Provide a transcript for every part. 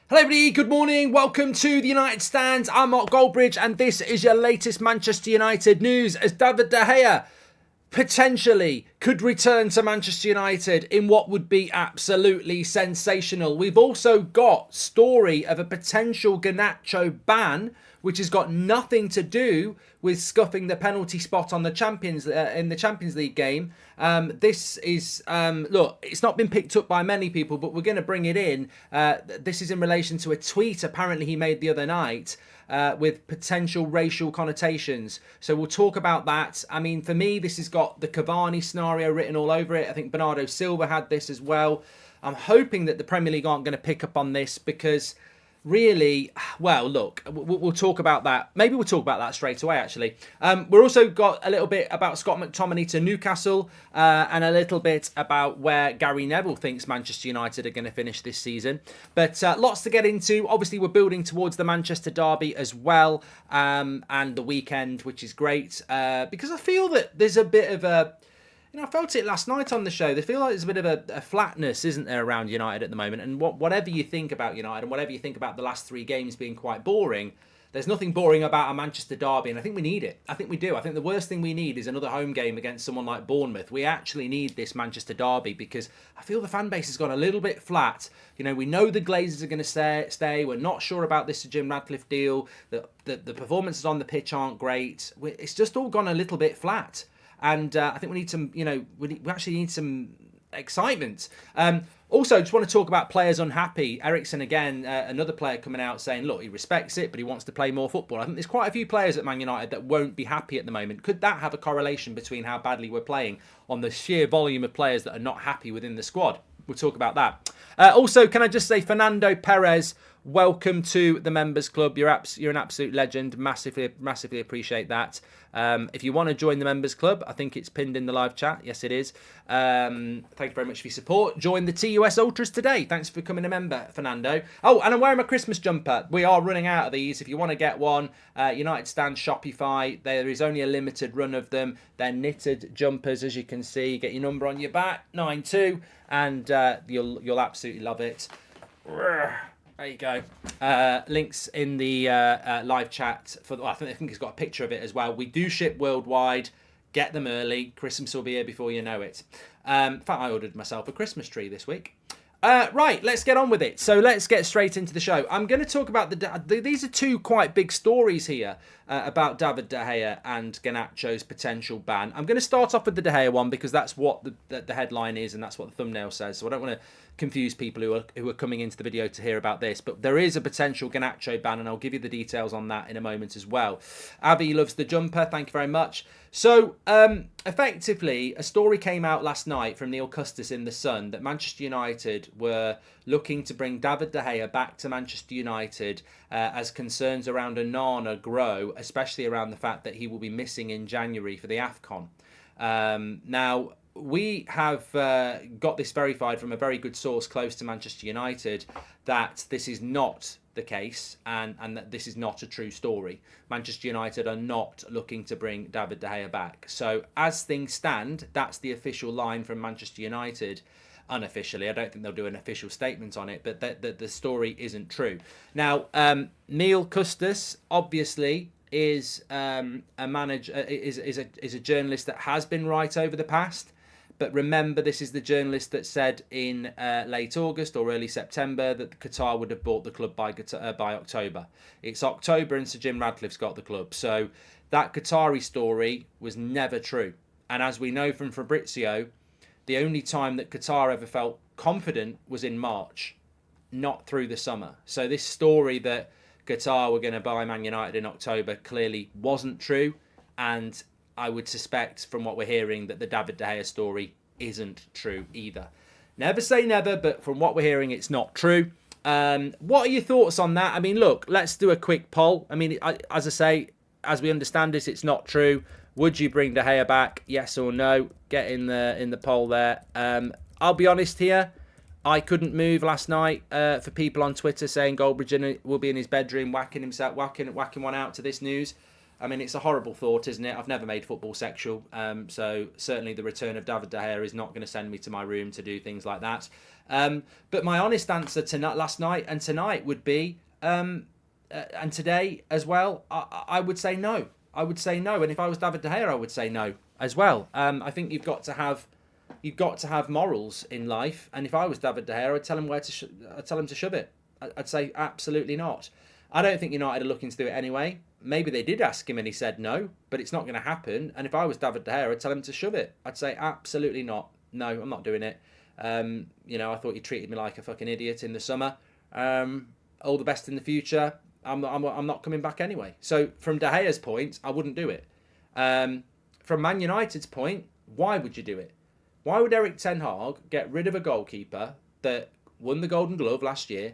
Hello everybody, good morning, welcome to the United Stands. I'm Mark Goldbridge and this is your latest Manchester United news as David De Gea potentially could return to Manchester United in what would be absolutely sensational. We've also got story of a potential Garnacho ban, which has got nothing to do with scuffing the penalty spot on the in the Champions League game. This is, look, it's not been picked up by many people, but we're going to bring it in. This is in relation to a tweet apparently he made the other night with potential racial connotations. So we'll talk about that. I mean, for me, this has got the Cavani scenario written all over it. I think Bernardo Silva had this as well. I'm hoping that the Premier League aren't going to pick up on this because really, well, look, we'll talk about that. Maybe we'll talk about that straight away, actually. We're also got a little bit about Scott McTominay to Newcastle and a little bit about where Gary Neville thinks Manchester United are going to finish this season. But lots to get into. Obviously, we're building towards the Manchester derby as well and the weekend, which is great because I feel that there's a bit of a... I felt it last night on the show. They feel like there's a bit of a flatness, isn't there, around United at the moment? And whatever you think about United and whatever you think about the last three games being quite boring, there's nothing boring about a Manchester derby, and I think we need it. I think we do. I think the worst thing we need is another home game against someone like Bournemouth. We actually need this Manchester derby because I feel the fan base has gone a little bit flat. You know, we know the Glazers are going to stay. We're not sure about this Sir Jim Ratcliffe deal. The performances on the pitch aren't great. It's just all gone a little bit flat. And I think we need some, we actually need some excitement. Also, just want to talk about players unhappy. Eriksson, again, another player coming out saying, look, he respects it, but he wants to play more football. I think there's quite a few players at Man United that won't be happy at the moment. Could that have a correlation between how badly we're playing on the sheer volume of players that are not happy within the squad? We'll talk about that. Also, can I just say, Fernando Perez, welcome to the Members Club. You're an absolute legend. Massively appreciate that. If you want to join the Members Club, I think it's pinned in the live chat. Yes, it is. Thank you very much for your support. Join the TUS Ultras today. Thanks for becoming a member, Fernando. Oh, and I'm wearing my Christmas jumper. We are running out of these. If you want to get one, United Stand Shopify. There is only a limited run of them. They're knitted jumpers, as you can see. Get your number on your back, 92, and you'll absolutely love it. There you go. Links in the live chat. I think it's got a picture of it as well. We do ship worldwide. Get them early. Christmas will be here before you know it. In fact, I ordered myself a Christmas tree this week. Right, let's get on with it. So let's get straight into the show. I'm going to talk about these are two quite big stories here about David De Gea and Garnacho's potential ban. I'm going to start off with the De Gea one because that's what the headline is and that's what the thumbnail says. So I don't want to confuse people who are coming into the video to hear about this. But there is a potential Garnacho ban and I'll give you the details on that in a moment as well. Abby loves the jumper. Thank you very much. So, effectively, a story came out last night from Neil Custis in The Sun that Manchester United were looking to bring David De Gea back to Manchester United as concerns around Onana grow, especially around the fact that he will be missing in January for the AFCON. Now, we have got this verified from a very good source close to Manchester United that this is not the case and that this is not a true story. Manchester United are not looking to bring David De Gea back. So as things stand, that's the official line from Manchester United. Unofficially, I don't think they'll do an official statement on it, but the story isn't true. Now, Neil Custis obviously is a journalist that has been right over the past. But remember, this is the journalist that said in late August or early September that Qatar would have bought the club by October. It's October and Sir Jim Ratcliffe's got the club. So that Qatari story was never true. And as we know from Fabrizio, the only time that Qatar ever felt confident was in March, not through the summer. So this story that Qatar were going to buy Man United in October clearly wasn't true. And I would suspect from what we're hearing that the David De Gea story isn't true either. Never say never, but from what we're hearing, it's not true. What are your thoughts on that? I mean, look, let's do a quick poll. I mean, as I say, as we understand it, it's not true. Would you bring De Gea back? Yes or no? Get in the poll there. I'll be honest here. I couldn't move last night for people on Twitter saying Goldbridge will be in his bedroom whacking one out to this news. I mean, it's a horrible thought, isn't it? I've never made football sexual, so certainly the return of David De Gea is not going to send me to my room to do things like that. But my honest answer to last night and tonight would be, and today as well, I would say no. I would say no, and if I was David De Gea, I would say no as well. I think you've got to have morals in life, and if I was David De Gea, I'd tell him I'd tell him to shove it. I'd say absolutely not. I don't think United are looking to do it anyway. Maybe they did ask him and he said no, but it's not going to happen. And if I was David De Gea, I'd tell him to shove it. I'd say absolutely not. No, I'm not doing it. I thought you treated me like a fucking idiot in the summer. All the best in the future. I'm not coming back anyway. So from De Gea's point, I wouldn't do it. From Man United's point, why would you do it? Why would Erik ten Hag get rid of a goalkeeper that won the Golden Glove last year,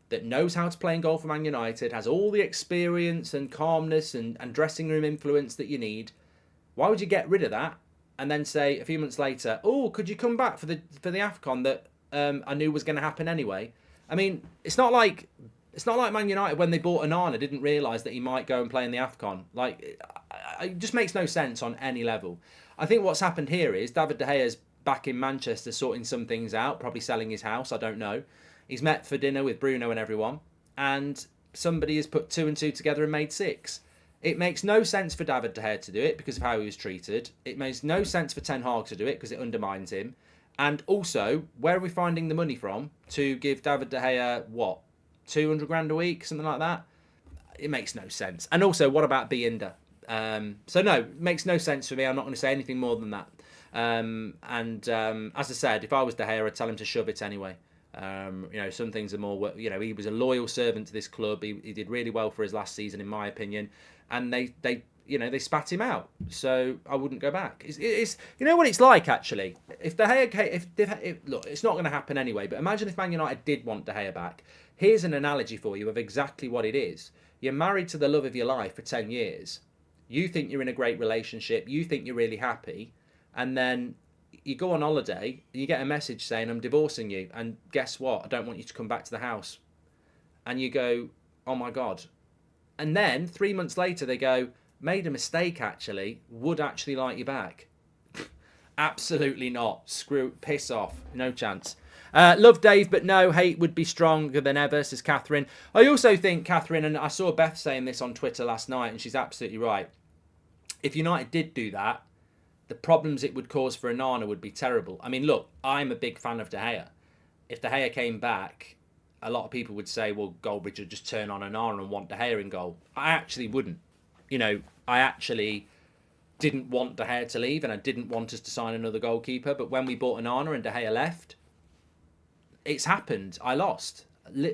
that knows how to play in goal for Man United, has all the experience and calmness and dressing room influence that you need? Why would you get rid of that and then say a few months later, oh, could you come back for the AFCON that I knew was going to happen anyway? I mean, it's not like Man United when they bought Onana didn't realise that he might go and play in the AFCON. Like, it just makes no sense on any level. I think what's happened here is David De Gea's back in Manchester sorting some things out, probably selling his house, I don't know. He's met for dinner with Bruno and everyone, and somebody has put 2 and 2 together and made 6. It makes no sense for David De Gea to do it because of how he was treated. It makes no sense for Ten Hag to do it because it undermines him. And also, where are we finding the money from to give David De Gea, 200 grand a week, something like that? It makes no sense. And also, what about Binder? So no, it makes no sense for me. I'm not going to say anything more than that. As I said, if I was De Gea, I'd tell him to shove it anyway. Some things are more, he was a loyal servant to this club. He did really well for his last season, in my opinion, and they spat him out. So I wouldn't go back. It's what it's like, actually. If De Gea, look, it's not going to happen anyway, but imagine if Man United did want De Gea back. Here's an analogy for you of exactly what it is. You're married to the love of your life for 10 years. You think you're in a great relationship. You think you're really happy. And then you go on holiday and you get a message saying, I'm divorcing you. And guess what? I don't want you to come back to the house. And you go, oh my God. And then 3 months later, they go, made a mistake, actually. Would actually like you back. Absolutely not. Screw, piss off. No chance. Love Dave, but no, hate would be stronger than ever, says Catherine. I also think, Catherine, and I saw Beth saying this on Twitter last night, and she's absolutely right. If United did do that, the problems it would cause for Onana would be terrible. I mean, look, I'm a big fan of De Gea. If De Gea came back, a lot of people would say, well, Goldbridge would just turn on Onana and want De Gea in goal. I actually wouldn't. I actually didn't want De Gea to leave, and I didn't want us to sign another goalkeeper. But when we bought Onana and De Gea left, it's happened. I lost.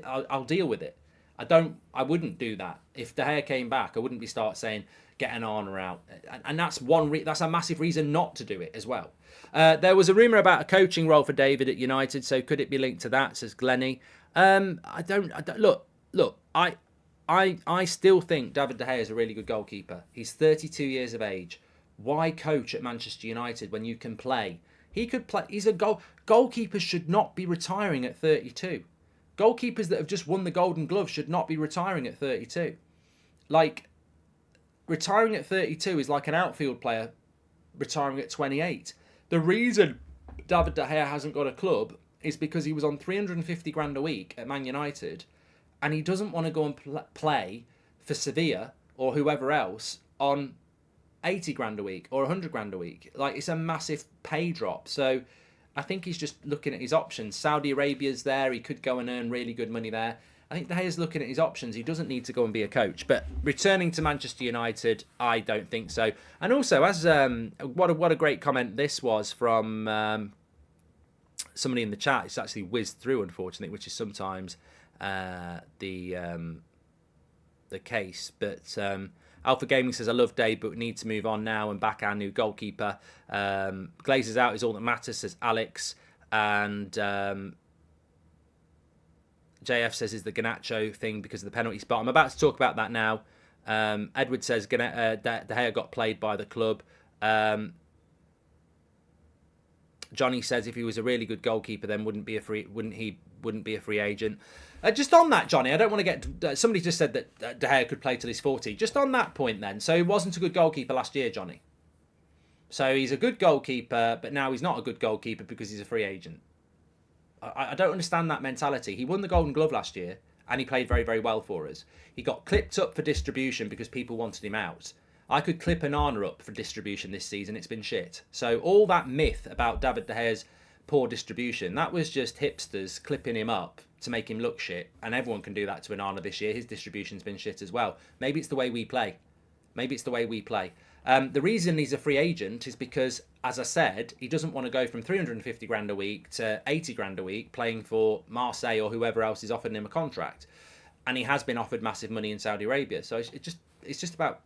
I'll deal with it. I wouldn't do that. If De Gea came back, I wouldn't be saying, get Onana out. And that's that's a massive reason not to do it as well. There was a rumour about a coaching role for David at United, so could it be linked to that, says Glennie. I don't look, I still think David De Gea is a really good goalkeeper. He's 32 years of age. Why coach at Manchester United when you can play? He could play. He's a goalkeepers should not be retiring at 32. Goalkeepers that have just won the Golden Glove should not be retiring at 32. Like, retiring at 32 is like an outfield player retiring at 28. The reason David De Gea hasn't got a club is because he was on 350 grand a week at Man United, and he doesn't want to go and play for Sevilla or whoever else on 80 grand a week or 100 grand a week. Like, it's a massive pay drop. So I think he's just looking at his options. Saudi Arabia's there. He could go and earn really good money there. I think De Gea's looking at his options. He doesn't need to go and be a coach. But returning to Manchester United, I don't think so. And also, as what a great comment this was from somebody in the chat. It's actually whizzed through, unfortunately, which is sometimes the case. But Alpha Gaming says, I love Dave, but we need to move on now and back our new goalkeeper. Glazers out is all that matters, says Alex. And JF says, is the Garnacho thing because of the penalty spot. I'm about to talk about that now. Edward says, De Gea got played by the club. Johnny says if he was a really good goalkeeper, then wouldn't be a free agent. Just on that, Johnny, I don't want to get... somebody just said that De Gea could play till he's 40. Just on that point then. So he wasn't a good goalkeeper last year, Johnny. So he's a good goalkeeper, but now he's not a good goalkeeper because he's a free agent. I don't understand that mentality. He won the Golden Glove last year, and he played very, very well for us. He got clipped up for distribution because people wanted him out. I could clip Onana up for distribution this season. It's been shit. So all that myth about David De Gea's poor distribution, that was just hipsters clipping him up to make him look shit. And everyone can do that to Onana this year. His distribution's been shit as well. Maybe it's the way we play. The reason he's a free agent is because, as I said, he doesn't want to go from 350 grand a week to 80 grand a week playing for Marseille or whoever else is offering him a contract. And he has been offered massive money in Saudi Arabia. So it's just about,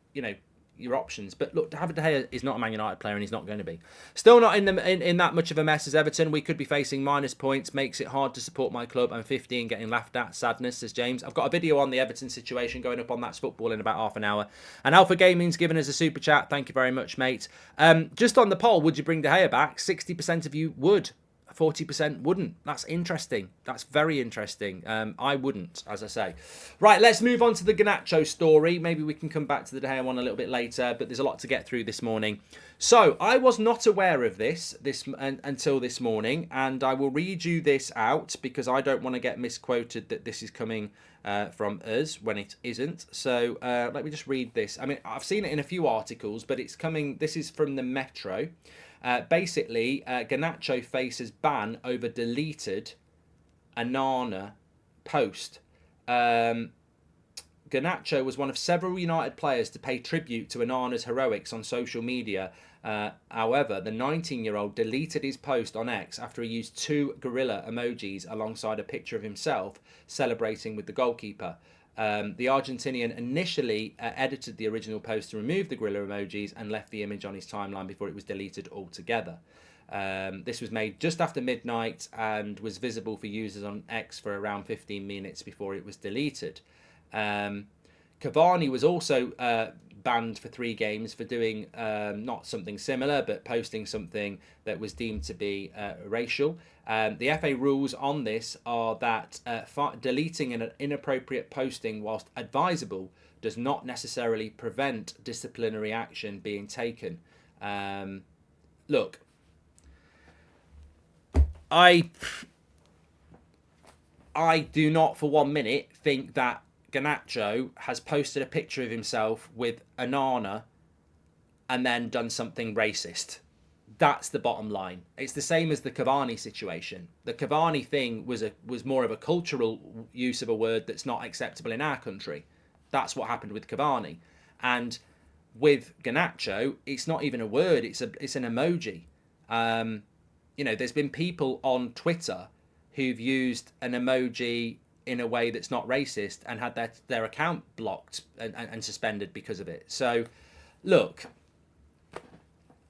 your options. But look, David De Gea is not a Man United player, and he's not going to be. Still not in that much of a mess as Everton. We could be facing minus points. Makes it hard to support my club. I'm 50 and getting laughed at. Sadness, says James. I've got a video on the Everton situation going up on That's Football in about half an hour. And Alpha Gaming's given us a super chat. Thank you very much, mate. Just on the poll, would you bring De Gea back? 60% of you would. 40% wouldn't. That's interesting. That's very interesting. I wouldn't, as I say. Right, let's move on to the Garnacho story. Maybe we can come back to the De Gea one a little bit later, but there's a lot to get through this morning. So, I was not aware of this until this morning, and I will read you this out because I don't want to get misquoted that this is coming from us when it isn't. So, let me just read this. I mean, I've seen it in a few articles, but it's coming... This is from the Metro. Basically, Garnacho faces ban over deleted Onana post. Garnacho was one of several United players to pay tribute to Onana's heroics on social media. However, the 19-year-old deleted his post on X after he used 2 gorilla emojis alongside a picture of himself celebrating with the goalkeeper. The Argentinian initially edited the original post to remove the gorilla emojis and left the image on his timeline before it was deleted altogether. This was made just after midnight and was visible for users on X for around 15 minutes before it was deleted. Cavani was also banned for 3 games for doing not something similar, but posting something that was deemed to be racial. The FA rules on this are that deleting an inappropriate posting whilst advisable does not necessarily prevent disciplinary action being taken. Look, I do not for 1 minute think that Garnacho has posted a picture of himself with Onana and then done something racist. That's the bottom line. It's the same as the Cavani situation. The Cavani thing was more of a cultural use of a word that's not acceptable in our country. That's what happened with Cavani. And with Garnacho, it's not even a word. It's an emoji. There's been people on Twitter who've used an emoji in a way that's not racist and had their account blocked and suspended because of it. So, look,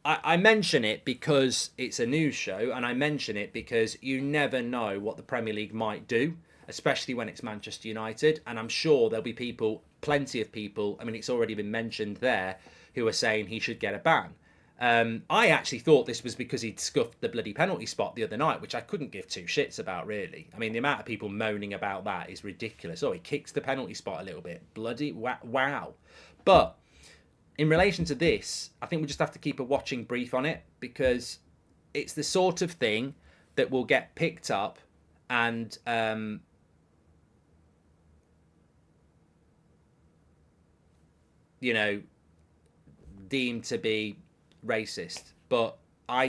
I mention it because it's a news show, and I mention it because you never know what the Premier League might do, especially when it's Manchester United. And I'm sure there'll be plenty of people, I mean, it's already been mentioned there, who are saying he should get a ban. I actually thought this was because he'd scuffed the bloody penalty spot the other night, which I couldn't give 2 shits about, really. I mean, the amount of people moaning about that is ridiculous. Oh, he kicks the penalty spot a little bit. Bloody wow. But in relation to this, I think we just have to keep a watching brief on it, because it's the sort of thing that will get picked up and deemed to be racist. But I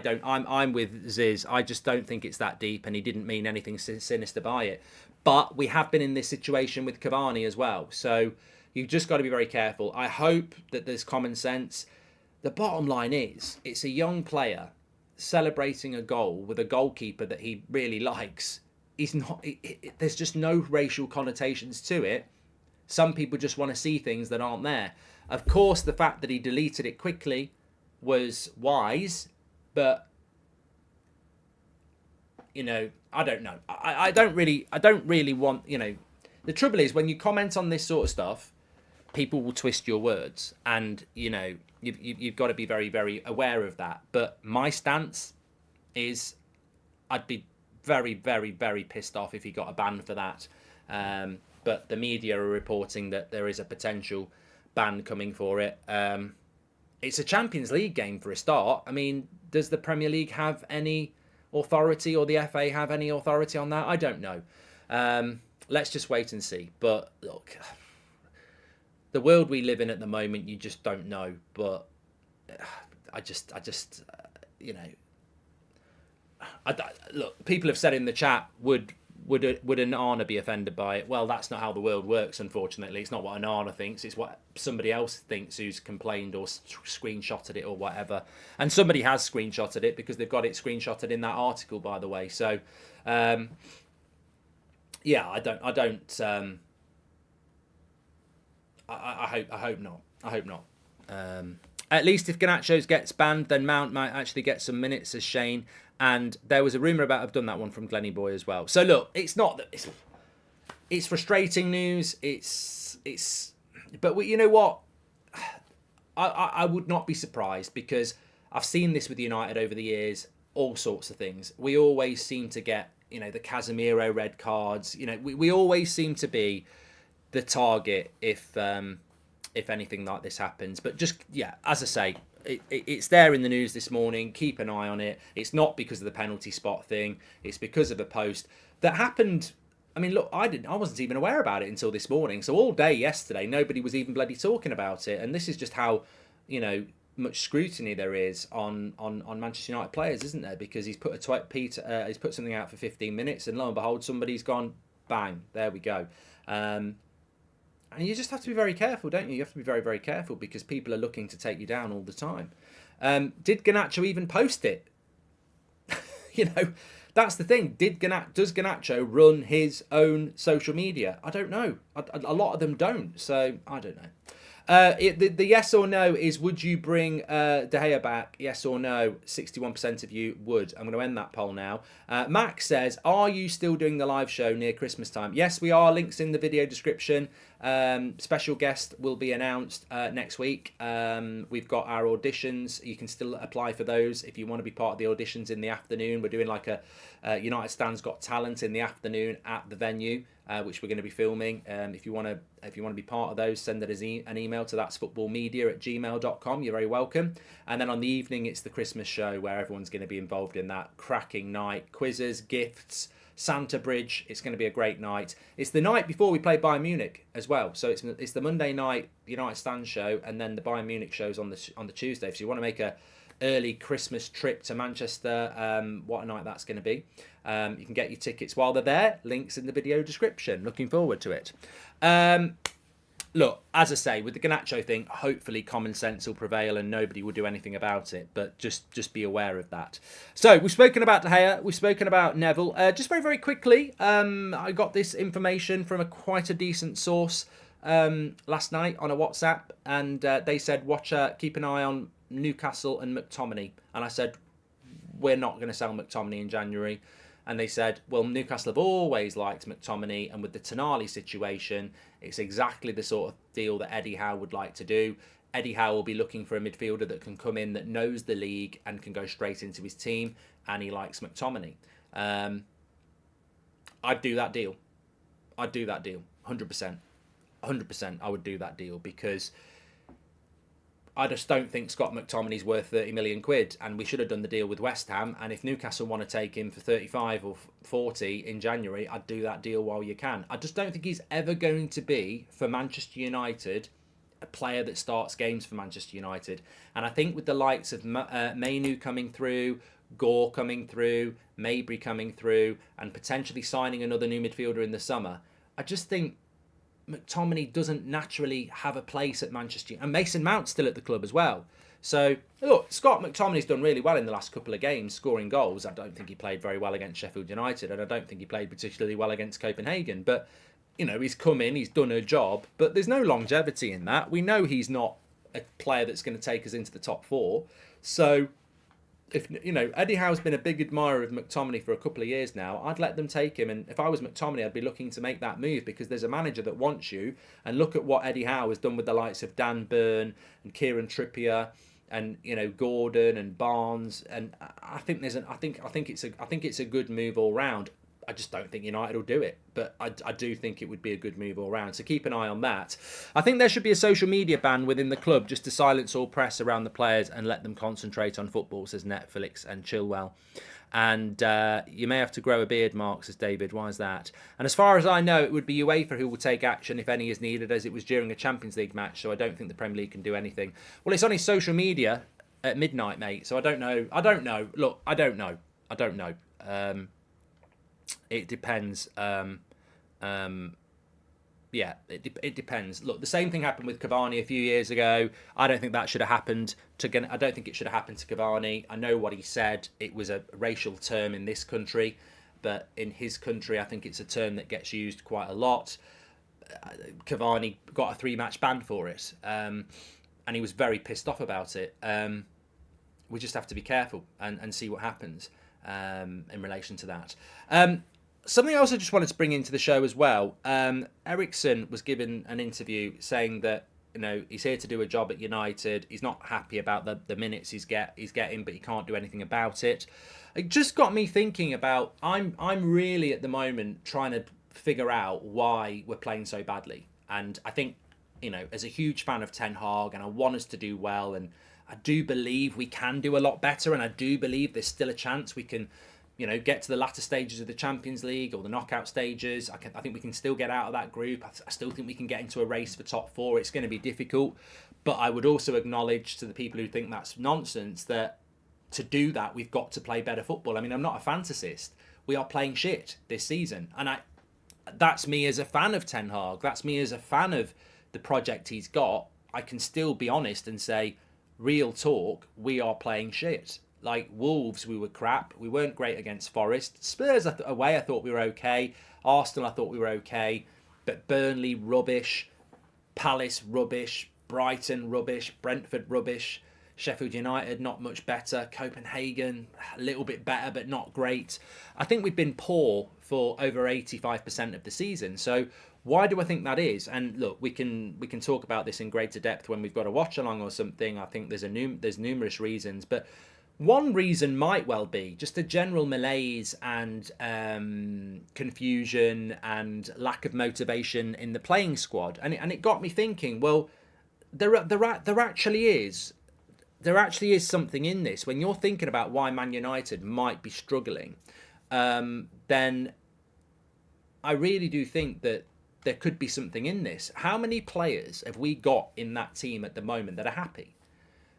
don't. I'm with Ziz. I just don't think it's that deep, and he didn't mean anything sinister by it. But we have been in this situation with Cavani as well, so you've just got to be very careful. I hope that there's common sense. The bottom line is, it's a young player celebrating a goal with a goalkeeper that he really likes. There's just no racial connotations to it. Some people just want to see things that aren't there. Of course, the fact that he deleted it quickly was wise, but I don't know. I don't really want. The trouble is, when you comment on this sort of stuff, people will twist your words, and you've got to be very, very aware of that. But my stance is I'd be very, very, very pissed off if he got a ban for that. But the media are reporting that there is a potential ban coming for it. It's a Champions League game for a start. I mean, does the Premier League have any authority, or the FA have any authority on that? I don't know. Let's just wait and see. But look, the world we live in at the moment, you just don't know. But I just, you know, look, people have said in the chat, would an Arna be offended by it? Well, that's not how the world works, unfortunately. It's not what an Arna thinks. It's what somebody else thinks who's complained or screenshotted it or whatever. And somebody has screenshotted it because they've got it screenshotted in that article, by the way. So, yeah, I hope not. I hope not. At least if Garnacho gets banned, then Mount might actually get some minutes as Shane. And there was a rumour about I've done that one from Glenny Boy as well. So look, it's not that it's frustrating news. But you know what? I would not be surprised, because I've seen this with United over the years. All sorts of things. We always seem to get, you know, the Casemiro red cards. You know, we always seem to be the target if anything like this happens. But just, yeah, as I say, it's there in the news this morning. Keep an eye on it. It's not because of the penalty spot thing. It's because of a post that happened. I mean, look, I wasn't even aware about it until this morning. So all day yesterday, nobody was even bloody talking about it. And this is just how, you know, much scrutiny there is on Manchester United players, isn't there? Because he's put he's put something out for 15 minutes, and lo and behold, somebody's gone, bang, there we go. And you just have to be very careful, don't you? You have to be very, very careful, because people are looking to take you down all the time. Did Garnacho even post it? You know, that's the thing. Does Garnacho run his own social media? I don't know. A lot of them don't, so I don't know. The yes or no is, would you bring De Gea back? Yes or no? 61% of you would. I'm going to end that poll now. Max says, are you still doing the live show near Christmas time? Yes, we are. Links in the video description. Special guest will be announced next week. We've got our auditions. You can still apply for those if you want to be part of the auditions in the afternoon. We're doing like a United Stands Got Talent in the afternoon at the venue, which we're going to be filming. If you want to be part of those, send us an email to that'sfootballmedia@gmail.com. You're very welcome. And then on the evening, it's the Christmas show, where everyone's going to be involved in that cracking night. Quizzes, gifts, Santa Bridge. It's going to be a great night. It's the night before we play Bayern Munich as well. So it's the Monday night United Stand show, and then the Bayern Munich show's on the Tuesday. So you want to make a early Christmas trip to Manchester, what a night that's going to be. You can get your tickets while they're there. Links in the video description. Looking forward to it. Look, as I say, with the Garnacho thing, hopefully common sense will prevail and nobody will do anything about it. But just be aware of that. So we've spoken about De Gea. We've spoken about Neville. Just very, very quickly, I got this information from quite a decent source last night on a WhatsApp. And they said, keep an eye on Newcastle and McTominay. And I said, we're not going to sell McTominay in January. And they said, well, Newcastle have always liked McTominay, and with the Tonali situation, it's exactly the sort of deal that Eddie Howe would like to do. Eddie Howe will be looking for a midfielder that can come in, that knows the league and can go straight into his team, and he likes McTominay. I'd do that deal. 100%. 100% I would do that deal, because I just don't think Scott McTominay's worth 30 million quid, and we should have done the deal with West Ham. And if Newcastle want to take him for 35 or 40 in January, I'd do that deal while you can. I just don't think he's ever going to be, for Manchester United, a player that starts games for Manchester United. And I think with the likes of Mainu coming through, Gore coming through, Mabry coming through, and potentially signing another new midfielder in the summer, I just think McTominay doesn't naturally have a place at Manchester, and Mason Mount's still at the club as well. So look, Scott McTominay's done really well in the last couple of games, scoring goals. I don't think he played very well against Sheffield United, and I don't think he played particularly well against Copenhagen. But you know, he's come in, he's done a job, but there's no longevity in that. We know he's not a player that's going to take us into the top four. So if you know, Eddie Howe's been a big admirer of McTominay for a couple of years now, I'd let them take him. And if I was McTominay, I'd be looking to make that move, because there's a manager that wants you. And look at what Eddie Howe has done with the likes of Dan Burn and Kieran Trippier and Gordon and Barnes, and I think it's a good move all round. I just don't think United will do it, but I do think it would be a good move all round. So keep an eye on that. I think there should be a social media ban within the club just to silence all press around the players and let them concentrate on football, says Netflix and Chilwell. And you may have to grow a beard, Mark, says David. Why is that? And as far as I know, it would be UEFA who will take action if any is needed, as it was during a Champions League match. So I don't think the Premier League can do anything. Well, it's on his social media at midnight, mate. So I don't know. Look, I don't know. It depends. Yeah, it depends. Look, the same thing happened with Cavani a few years ago. I don't think that should have happened to. I don't think it should have happened to Cavani. I know what he said. It was a racial term in this country, but in his country, I think it's a term that gets used quite a lot. Cavani got a 3-match ban for it, and he was very pissed off about it. We just have to be careful and see what happens in relation to that. Something else I just wanted to bring into the show as well. Eriksson was given an interview saying that he's here to do a job at United. He's not happy about the minutes he's getting, but he can't do anything about it. It just got me thinking about I'm really at the moment trying to figure out why we're playing so badly. And I think as a huge fan of Ten Hag, and I want us to do well, and I do believe we can do a lot better, and I do believe there's still a chance we can get to the latter stages of the Champions League or the knockout stages. I think we can still get out of that group. I still think we can get into a race for top 4. It's going to be difficult. But I would also acknowledge to the people who think that's nonsense that to do that, we've got to play better football. I mean, I'm not a fantasist. We are playing shit this season. And that's me as a fan of Ten Hag. That's me as a fan of the project he's got. I can still be honest and say, real talk, we are playing shit. Like Wolves, we were crap. We weren't great against Forest. Spurs away, I thought we were okay. Arsenal, I thought we were okay. But Burnley, rubbish. Palace, rubbish. Brighton, rubbish. Brentford, rubbish. Sheffield United, not much better. Copenhagen, a little bit better, but not great. I think we've been poor for over 85% of the season. So why do I think that is? And look, we can talk about this in greater depth when we've got a watch along or something. I think there's numerous reasons, but one reason might well be just a general malaise and confusion and lack of motivation in the playing squad. And it got me thinking, well, there actually is something in this. When you're thinking about why Man United might be struggling, then I really do think that there could be something in this. How many players have we got in that team at the moment that are happy?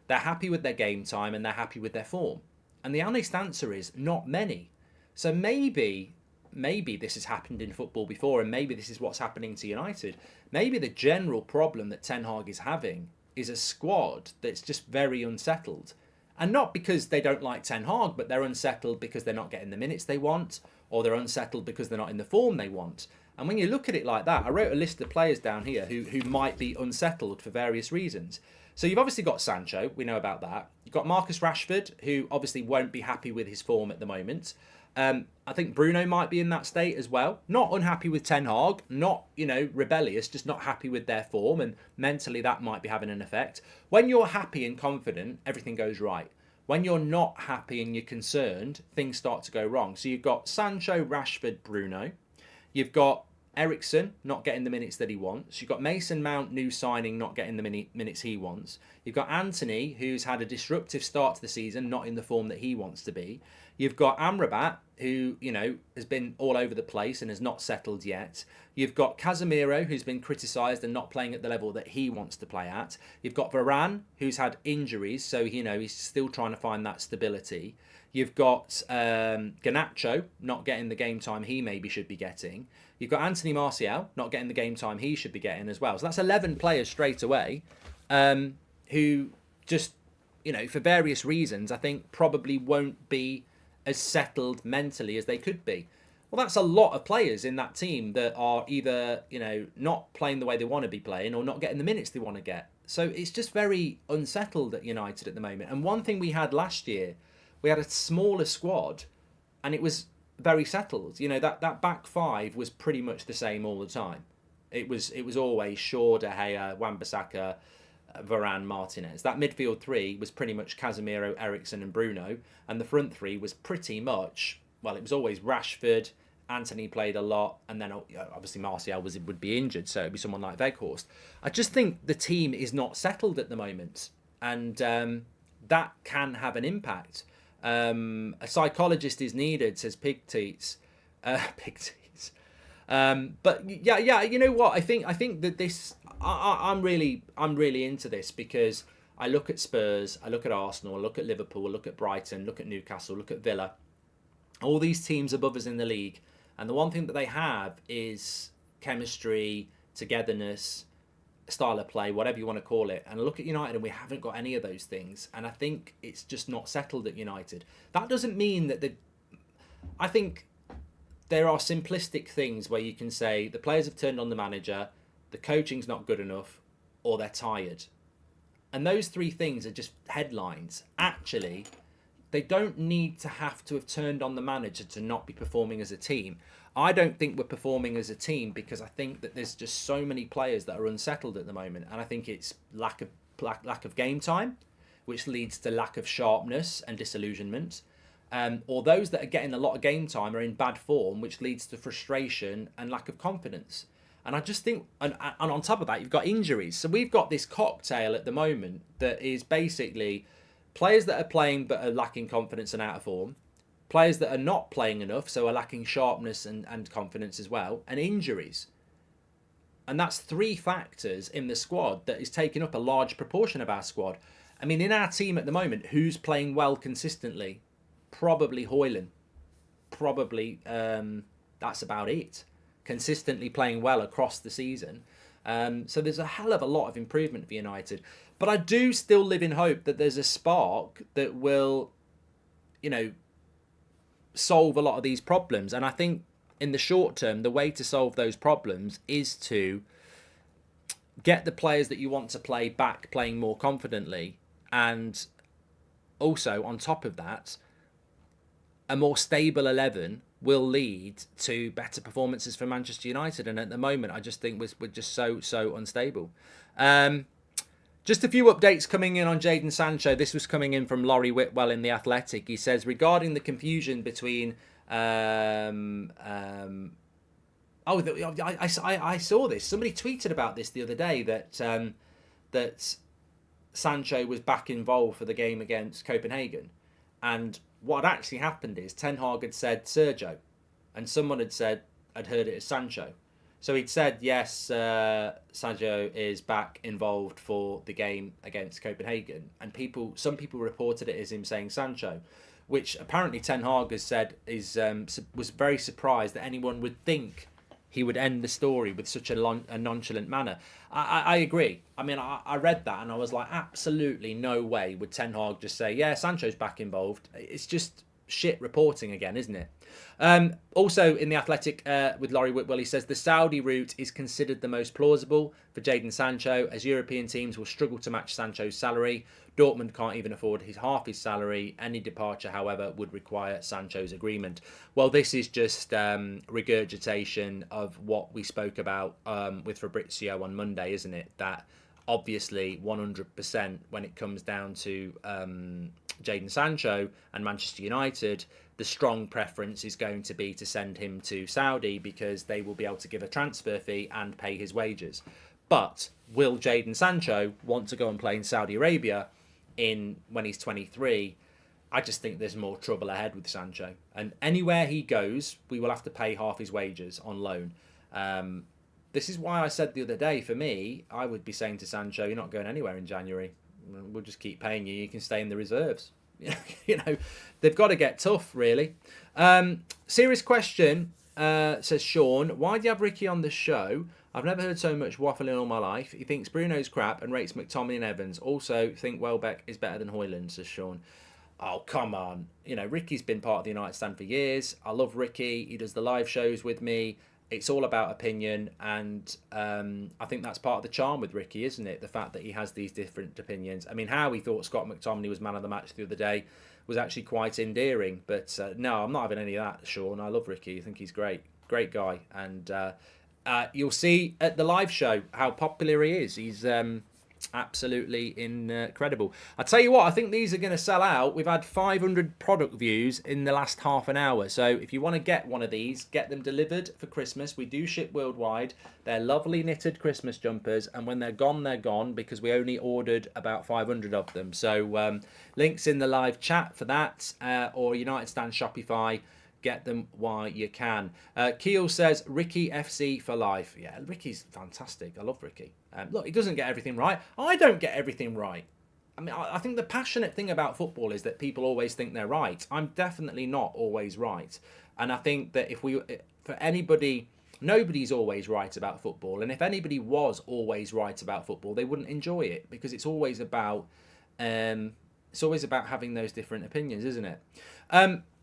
They're happy with their game time and they're happy with their form. And the honest answer is not many. So maybe this has happened in football before, and maybe this is what's happening to United. Maybe the general problem that Ten Hag is having is a squad that's just very unsettled. And not because they don't like Ten Hag, but they're unsettled because they're not getting the minutes they want, or they're unsettled because they're not in the form they want. And when you look at it like that, I wrote a list of players down here who might be unsettled for various reasons. So you've obviously got Sancho, we know about that. You've got Marcus Rashford, who obviously won't be happy with his form at the moment. I think Bruno might be in that state as well. Not unhappy with Ten Hag, not, rebellious, just not happy with their form, and mentally that might be having an effect. When you're happy and confident, everything goes right. When you're not happy and you're concerned, things start to go wrong. So you've got Sancho, Rashford, Bruno. You've got Eriksson not getting the minutes that he wants. You've got Mason Mount, new signing, not getting the minutes he wants. You've got Anthony, who's had a disruptive start to the season, not in the form that he wants to be. You've got Amrabat, who, has been all over the place and has not settled yet. You've got Casemiro, who's been criticised and not playing at the level that he wants to play at. You've got Varane, who's had injuries, so, he's still trying to find that stability. You've got Garnacho not getting the game time he maybe should be getting. You've got Anthony Martial not getting the game time he should be getting as well. So that's 11 players straight away who just, for various reasons, I think probably won't be as settled mentally as they could be. Well, that's a lot of players in that team that are either, not playing the way they want to be playing or not getting the minutes they want to get. So it's just very unsettled at United at the moment. And one thing we had last year, we had a smaller squad and it was very settled. That back five was pretty much the same all the time. It was always Shaw, De Gea, Wan-Bissaka, Varane, Martinez. That midfield three was pretty much Casemiro, Eriksson and Bruno. And the front three was pretty much, well, it was always Rashford, Anthony played a lot, and then obviously Martial would be injured, so it'd be someone like Weghorst. I just think the team is not settled at the moment, and that can have an impact. A psychologist is needed, says Pigteats. Pigteats. But yeah, you know what? I think that this, I'm really into this, because I look at Spurs, I look at Arsenal, I look at Liverpool, I look at Brighton, look at Newcastle, look at Villa, all these teams above us in the league, and the one thing that they have is chemistry, togetherness, style of play, whatever you want to call it. And I look at United and we haven't got any of those things, and I think it's just not settled at United. That doesn't mean that I think there are simplistic things where you can say the players have turned on the manager, the coaching's not good enough, or they're tired. And those three things are just headlines. Actually, they don't need to have turned on the manager to not be performing as a team. I don't think we're performing as a team because I think that there's just so many players that are unsettled at the moment, and I think it's lack of game time, which leads to lack of sharpness and disillusionment. Or those that are getting a lot of game time are in bad form, which leads to frustration and lack of confidence. And I just think, and on top of that, you've got injuries. So we've got this cocktail at the moment that is basically players that are playing but are lacking confidence and out of form, players that are not playing enough, so are lacking sharpness and confidence as well, and injuries. And that's three factors in the squad that is taking up a large proportion of our squad. I mean, in our team at the moment, who's playing well consistently? Probably Højlund. Probably that's about it. Consistently playing well across the season. So there's a hell of a lot of improvement for United. But I do still live in hope that there's a spark that will, solve a lot of these problems. And I think in the short term, the way to solve those problems is to get the players that you want to play back playing more confidently. And also, on top of that, a more stable 11 will lead to better performances for Manchester United. And at the moment, I just think we're just so unstable. Just a few updates coming in on Jadon Sancho. This was coming in from Laurie Whitwell in The Athletic. He says, regarding the confusion between... I saw this. Somebody tweeted about this the other day, that Sancho was back involved for the game against Copenhagen. And what actually happened is Ten Hag had said Sergio, and someone had heard it as Sancho. So he'd said, yes, Sancho is back involved for the game against Copenhagen. And some people reported it as him saying Sancho, which apparently Ten Hag has said was very surprised that anyone would think he would end the story with such a nonchalant manner. I agree. I mean, I read that and I was like, absolutely no way would Ten Hag just say, yeah, Sancho's back involved. It's just shit reporting again, isn't it? Also in The Athletic with Laurie Whitwell, he says the Saudi route is considered the most plausible for Jadon Sancho, as European teams will struggle to match Sancho's salary. Dortmund can't even afford half his salary. Any departure, however, would require Sancho's agreement. Well, this is just regurgitation of what we spoke about with Fabrizio on Monday, isn't it? That obviously 100% when it comes down to Jadon Sancho and Manchester United, the strong preference is going to be to send him to Saudi because they will be able to give a transfer fee and pay his wages. But will Jadon Sancho want to go and play in Saudi Arabia when he's 23? I just think there's more trouble ahead with Sancho. And anywhere he goes, we will have to pay half his wages on loan. This is why I said the other day, for me, I would be saying to Sancho, you're not going anywhere in January. We'll just keep paying you. You can stay in the reserves. They've got to get tough, really. Serious question, says Sean. Why do you have Ricky on the show? I've never heard so much waffling all my life. He thinks Bruno's crap and rates McTominay and Evans. Also, think Welbeck is better than Højlund, says Sean. Oh, come on. Ricky's been part of the United stand for years. I love Ricky. He does the live shows with me. It's all about opinion, and I think that's part of the charm with Ricky, isn't it? The fact that he has these different opinions. I mean, how he thought Scott McTominay was man of the match the other day was actually quite endearing. But no, I'm not having any of that, Sean. I love Ricky. I think he's great. Great guy. And you'll see at the live show how popular he is. He's Absolutely incredible. I tell you what, I think these are going to sell out. We've had 500 product views in the last half an hour. So if you want to get one of these, get them delivered for Christmas. We do ship worldwide. They're lovely knitted Christmas jumpers. And when they're gone because we only ordered about 500 of them. So links in the live chat for that, or United Stand Shopify. Get them while you can. Keel says, Ricky FC for life. Yeah, Ricky's fantastic. I love Ricky. Look, he doesn't get everything right. I don't get everything right. I mean, I think the passionate thing about football is that people always think they're right. I'm definitely not always right. And I think that for anybody, nobody's always right about football. And if anybody was always right about football, they wouldn't enjoy it, because it's always about having those different opinions, isn't it?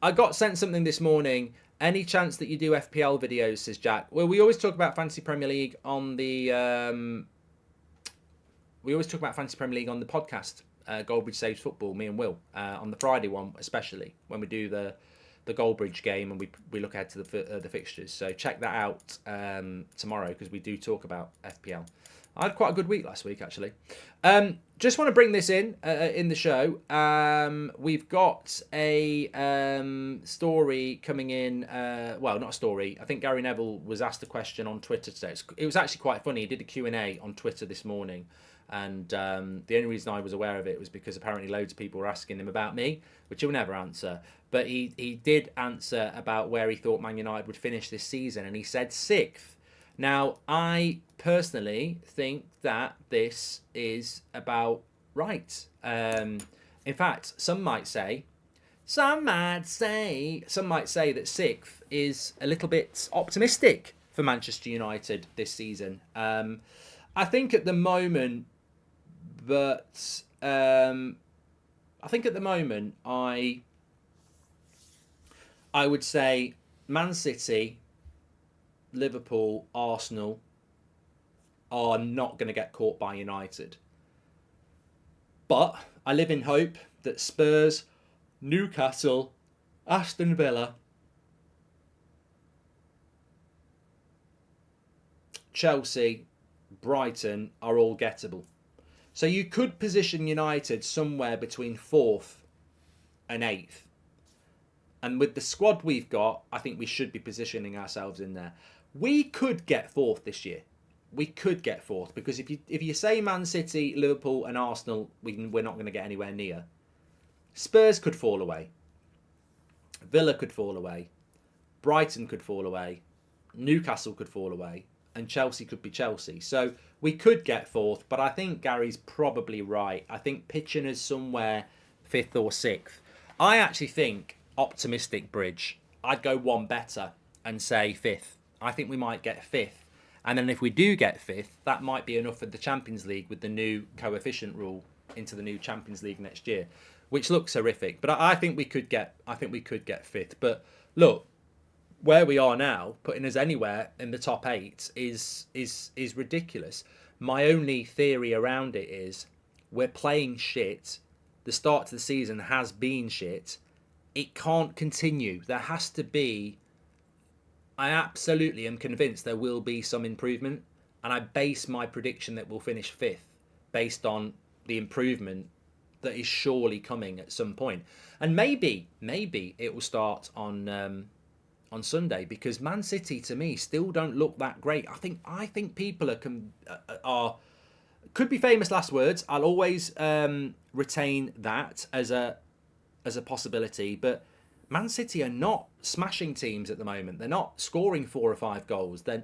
I got sent something this morning. Any chance that you do FPL videos, says Jack? Well, we always talk about Fantasy Premier League on the podcast. Goldbridge Saves Football, me and Will, on the Friday one, especially when we do the Goldbridge game and we look ahead to the fixtures. So check that out tomorrow, because we do talk about FPL. I had quite a good week last week, actually. Just want to bring this in the show. We've got a story coming in. Well, not a story. I think Gary Neville was asked a question on Twitter today. It was actually quite funny. He did a Q&A on Twitter this morning. And the only reason I was aware of it was because apparently loads of people were asking him about me, which he'll never answer. But he did answer about where he thought Man United would finish this season. And he said 6th. Now, I personally think that this is about right. In fact, some might say that 6th is a little bit optimistic for Manchester United this season. I think at the moment, I would say Man City, Liverpool, Arsenal are not going to get caught by United. But I live in hope that Spurs, Newcastle, Aston Villa, Chelsea, Brighton are all gettable. So you could position United somewhere between 4th and 8th. And with the squad we've got, I think we should be positioning ourselves in there. We could get 4th this year. We could get 4th, because if you say Man City, Liverpool and Arsenal, we're not going to get anywhere near. Spurs could fall away. Villa could fall away. Brighton could fall away. Newcastle could fall away. And Chelsea could be Chelsea. So we could get 4th, but I think Gary's probably right. I think pitching us somewhere 5th or 6th. I actually think, optimistic bridge, I'd go one better and say 5th. I think we might get 5th. And then if we do get 5th, that might be enough for the Champions League with the new coefficient rule into the new Champions League next year, which looks horrific. But I think we could get 5th. But look, where we are now, putting us anywhere in the top 8 is ridiculous. My only theory around it is we're playing shit. The start to the season has been shit. It can't continue. There has to be... I absolutely am convinced there will be some improvement, and I base my prediction that we'll finish 5th based on the improvement that is surely coming at some point. And maybe it will start on Sunday, because Man City to me still don't look that great. I think people are could be famous last words. I'll always retain that as a possibility, but Man City are not smashing teams at the moment. They're not scoring 4 or 5 goals. They're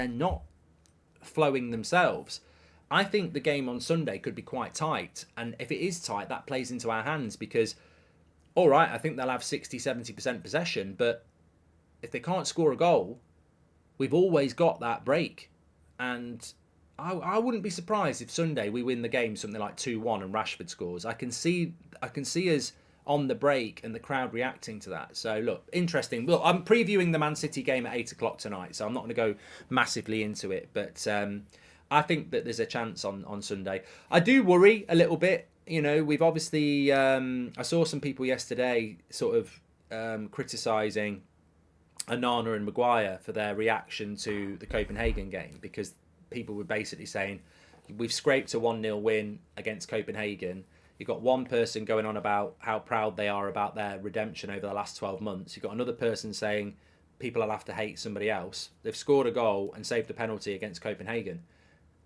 not flowing themselves. I think the game on Sunday could be quite tight. And if it is tight, that plays into our hands, because, all right, I think they'll have 60-70% possession. But if they can't score a goal, we've always got that break. And I wouldn't be surprised if Sunday we win the game something like 2-1 and Rashford scores. I can see us on the break and the crowd reacting to that. So look, interesting. Look, I'm previewing the Man City game at 8 o'clock tonight, so I'm not going to go massively into it, but I think that there's a chance on Sunday. I do worry a little bit. You know, we've obviously I saw some people yesterday sort of criticising Onana and Maguire for their reaction to the Copenhagen game, because people were basically saying We've scraped a 1-0 win against Copenhagen. You've got one person going on about how proud they are about their redemption over the last 12 months. You've got another person saying people will have to hate somebody else. They've scored a goal and saved a penalty against Copenhagen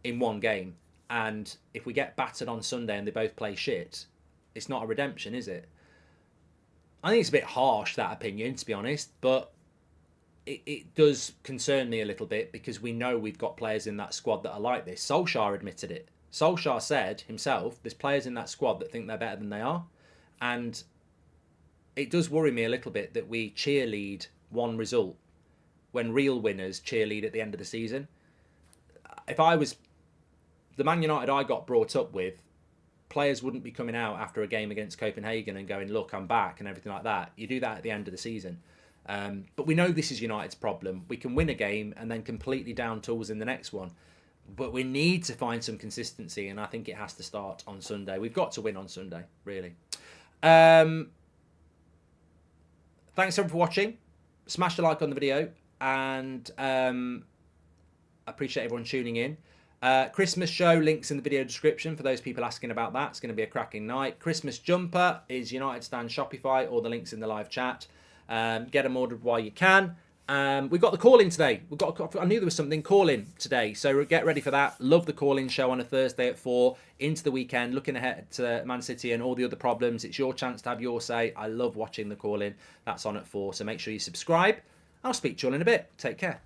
in one game. And if we get battered on Sunday and they both play shit, it's not a redemption, is it? I think it's a bit harsh, that opinion, to be honest, but it does concern me a little bit because we know we've got players in that squad that are like this. Solskjaer admitted it. Solskjaer said himself, there's players in that squad that think they're better than they are. And it does worry me a little bit that we cheerlead one result when real winners cheerlead at the end of the season. If I was the Man United I got brought up with, players wouldn't be coming out after a game against Copenhagen and going, look, I'm back and everything like that. You do that at the end of the season. But we know this is United's problem. We can win a game and then completely down tools in the next one. But we need to find some consistency, and I think it has to start on Sunday. We've got to win on Sunday, really. Thanks everyone for watching. Smash the like on the video, and I appreciate everyone tuning in. Christmas show, links in the video description for those people asking about that. It's going to be a cracking night. Christmas jumper is United Stand Shopify, or the links in the live chat. Get them ordered while you can. We've got the call-in today. I knew there was something call-in today, so get ready for that. Love the call-in show on a Thursday at 4 into the weekend, looking ahead to Man City and all the other problems. It's your chance to have your say. I love watching the call-in. That's on at 4, so make sure you subscribe. I'll speak to you all in a bit. Take care.